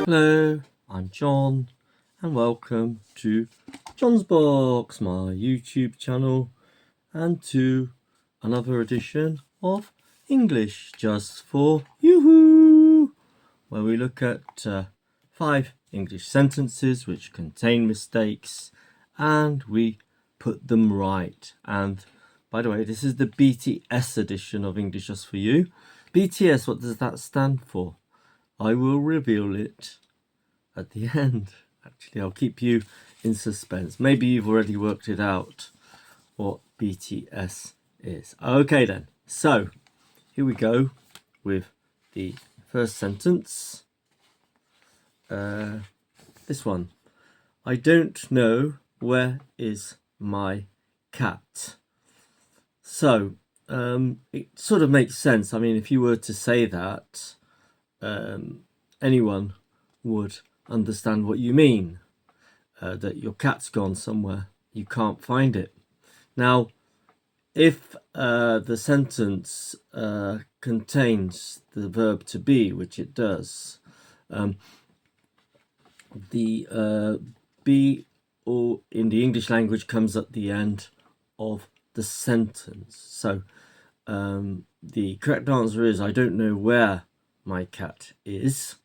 Hello, I'm John, and welcome to John's Box, my YouTube channel, and to another edition of English Just for You, where we look at 5 English sentences which contain mistakes and we put them right. And by the way, this is the BTS edition of English Just for You. BTS, what does that stand for? I will reveal it at the end. Actually, I'll keep you in suspense. Maybe you've already worked it out what BTS is. Okay then, so here we go with the first sentence. This one. I don't know where is my cat. So it sort of makes sense. I mean, if you were to say that, anyone would understand what you mean, that your cat's gone somewhere, you can't find it. Now, if the sentence contains the verb to be, which it does, the be or in the English language comes at the end of the sentence. So the correct answer is I don't know where my cat is.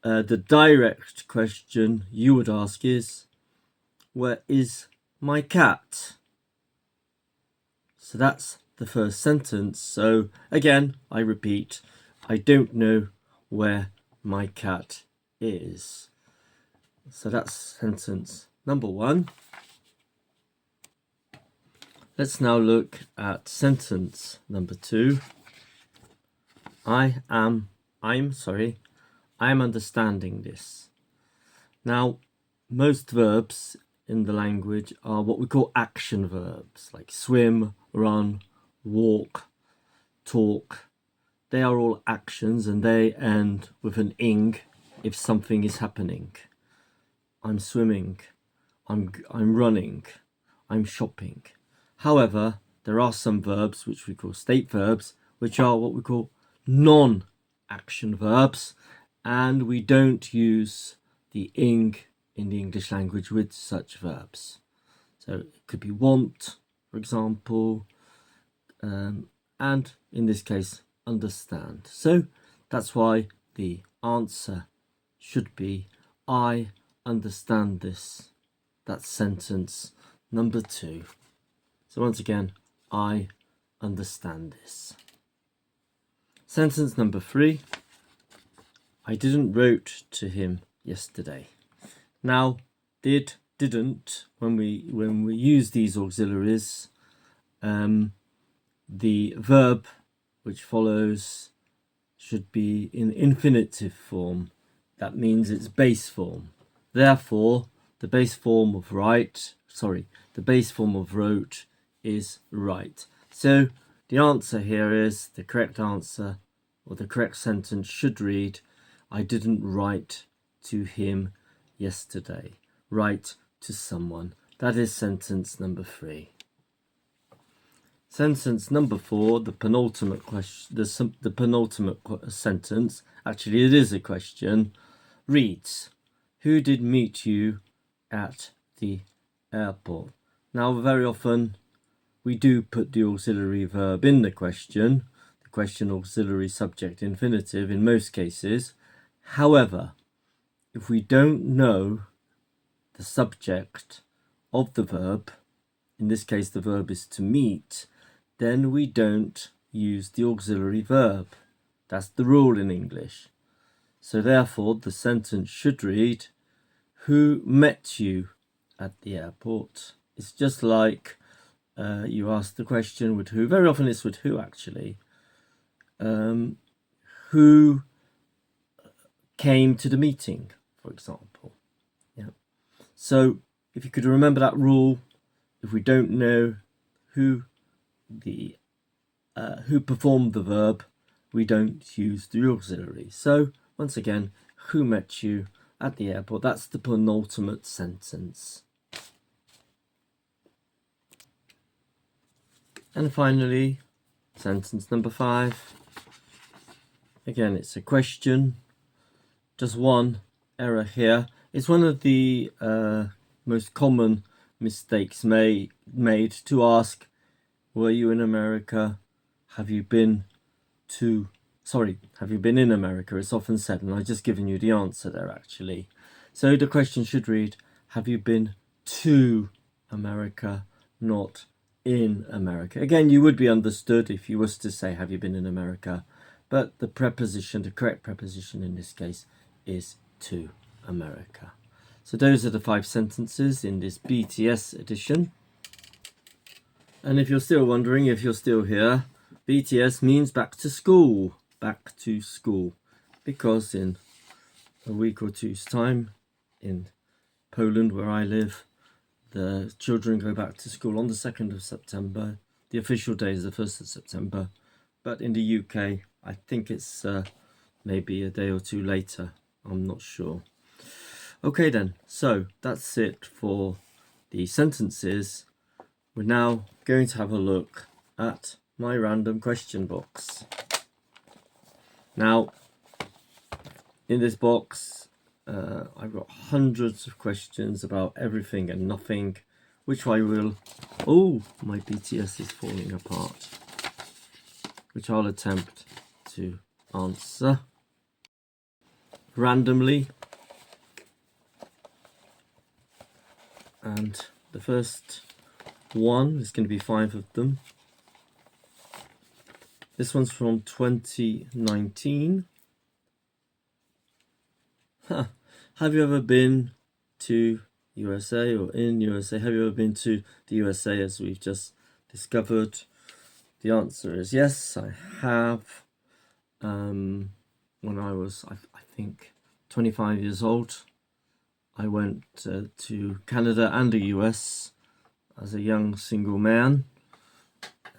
The direct question you would ask is, where is my cat? So that's the first sentence. So again, I repeat, I don't know where my cat is. So that's sentence number 1. Let's now look at sentence number 2. I am understanding this. Now, most verbs in the language are what we call action verbs, like swim, run, walk, talk. They are all actions and they end with an ing if something is happening. I'm swimming, I'm running, I'm shopping. However, there are some verbs which we call state verbs, which are what we call non-action verbs, and we don't use the ing in the English language with such verbs. So it could be want, for example, and in this case, understand. So that's why the answer should be I understand this. That's sentence number 2. So once again, I understand this. Sentence number 3. I didn't wrote to him yesterday. Now, didn't, when we use these auxiliaries, the verb which follows should be in infinitive form. That means it's base form. Therefore, the base form of wrote is right. So the answer here is, the correct answer or the correct sentence should read, I didn't write to him yesterday. Write to someone. That is sentence number 3. Sentence number 4, the penultimate question, the penultimate sentence, actually it is a question, reads, who did meet you at the airport? Now, very often we do put the auxiliary verb in the question auxiliary subject infinitive in most cases. However, if we don't know the subject of the verb, in this case the verb is to meet, then we don't use the auxiliary verb. That's the rule in English. So therefore the sentence should read, who met you at the airport? It's just like you ask the question with who. Very often it's with who, actually. Who came to the meeting, for example. Yeah. So if you could remember that rule, if we don't know who performed the verb, we don't use the auxiliary. So once again, who met you at the airport? That's the penultimate sentence. And finally, Sentence number 5. Again, it's a question. Just one error here. It's one of the most common mistakes made to ask, were you in America? Have you been in America? It's often said, and I've just given you the answer there actually. So the question should read, have you been to America, not in America? Again, you would be understood if you was to say, have you been in America? But the correct preposition in this case is to America. So those are the 5 sentences in this BTS edition. And if you're still wondering, if you're still here, BTS means back to school. Back to school. Because in a week or two's time, in Poland where I live, the children go back to school on the 2nd of September. The official day is the 1st of September. But in the UK, I think it's maybe a day or two later. I'm not sure. Okay then, so that's it for the sentences. We're now going to have a look at my random question box. Now, in this box, I've got hundreds of questions about everything and nothing, which I will... Oh, my BTS is falling apart. Which I'll attempt to answer randomly. And the first one is going to be 5 of them. This one's from 2019. Have you ever been to USA or in USA? Have you ever been to the USA, as we've just discovered? The answer is yes, I have. When I was, I think, 25 years old, I went to Canada and the US as a young single man.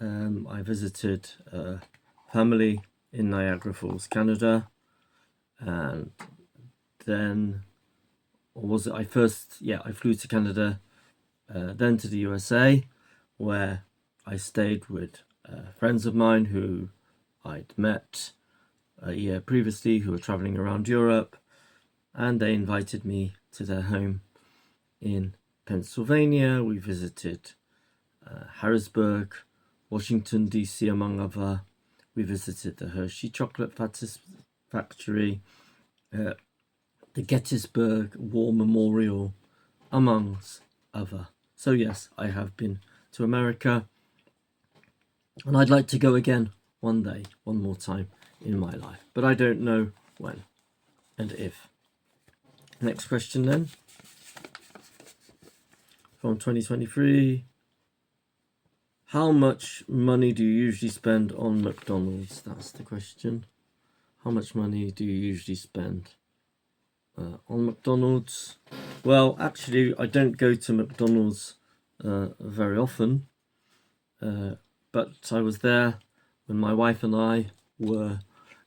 I visited a family in Niagara Falls, Canada, and then, I flew to Canada, then to the USA, where I stayed with friends of mine who I'd met a year previously, who were traveling around Europe, and they invited me to their home in Pennsylvania. We visited Harrisburg, Washington DC, among other. We visited the Hershey Chocolate Factory, the Gettysburg War Memorial, amongst other. So yes, I have been to America, and I'd like to go again one day, one more time in my life, but I don't know when and if. Next question then, from 2023. How much money do you usually spend on McDonald's? That's the question. How much money do you usually spend on McDonald's? Well, actually, I don't go to McDonald's very often, but I was there when my wife and I were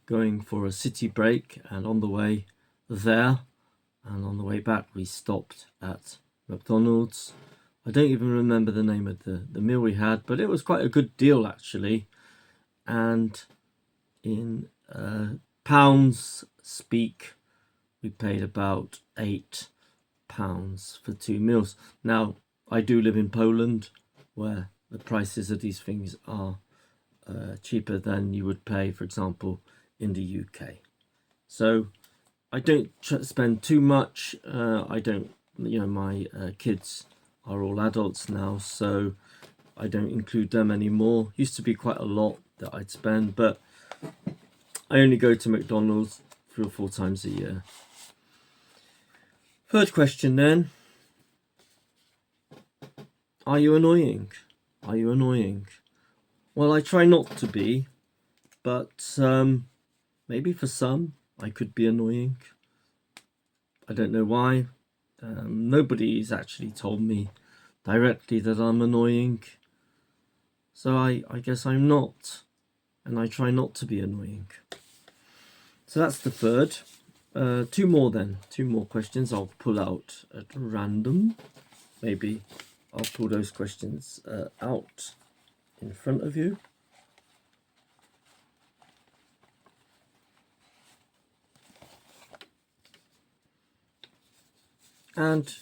going for a city break, and on the way there and on the way back we stopped at McDonald's. I don't even remember the name of the meal we had, but it was quite a good deal actually, and in pounds speak, we paid about £8 for 2 meals. Now, I do live in Poland, where the prices of these things are cheaper than you would pay, for example, in the UK. So I don't spend too much. I don't, my kids are all adults now, so I don't include them anymore. Used to be quite a lot that I'd spend, but I only go to McDonald's 3 or 4 times a year. Third question then. Are you annoying? Are you annoying? Well, I try not to be, but maybe for some I could be annoying. I don't know why. Nobody's actually told me directly that I'm annoying. So I guess I'm not. And I try not to be annoying. So that's the third. 2 more then. 2 more questions I'll pull out at random. Maybe I'll pull those questions out in front of you. And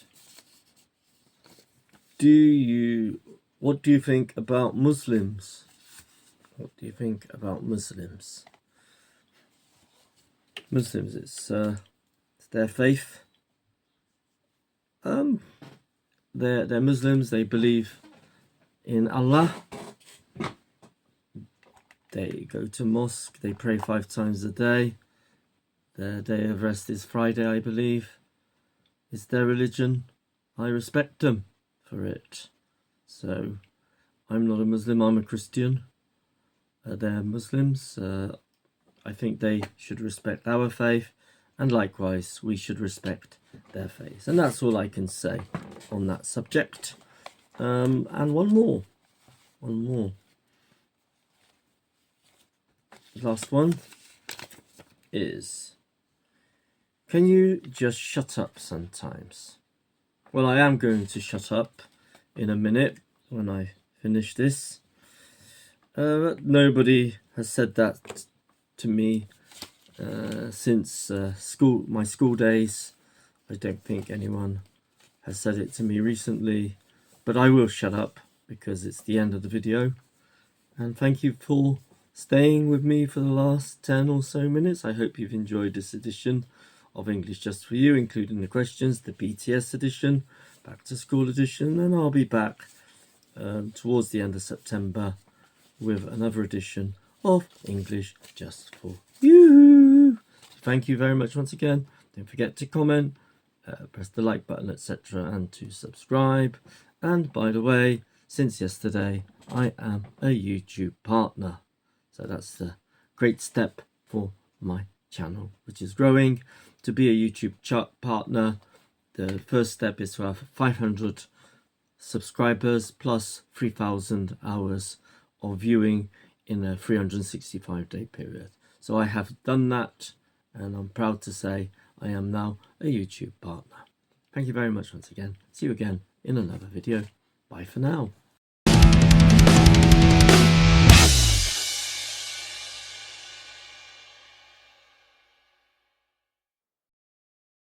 what do you think about Muslims? What do you think about Muslims? Muslims, it's their faith. They're Muslims. They believe in Allah. They go to mosque. They pray 5 times a day. Their day of rest is Friday, I believe. It's their religion. I respect them for it. So I'm not a Muslim. I'm a Christian. They're Muslims. I think they should respect our faith, and likewise we should respect their faith. And that's all I can say on that subject. And one more. Last one is, can you just shut up sometimes? Well, I am going to shut up in a minute when I finish this. Nobody has said that to me since my school days. I don't think anyone has said it to me recently, but I will shut up because it's the end of the video. And thank you for staying with me for the last 10 or so minutes. I hope you've enjoyed this edition of English Just For You, including the questions, the BTS edition, back to school edition, and I'll be back towards the end of September with another edition of English Just For You. Thank you very much once again. Don't forget to comment, press the like button, etc., and to subscribe. And by the way, since yesterday, I am a YouTube partner. So that's the great step for my channel, which is growing. To be a YouTube partner, the first step is to have 500 subscribers plus 3,000 hours of viewing in a 365-day period. So I have done that, and I'm proud to say I am now a YouTube partner. Thank you very much once again. See you again in another video. Bye for now.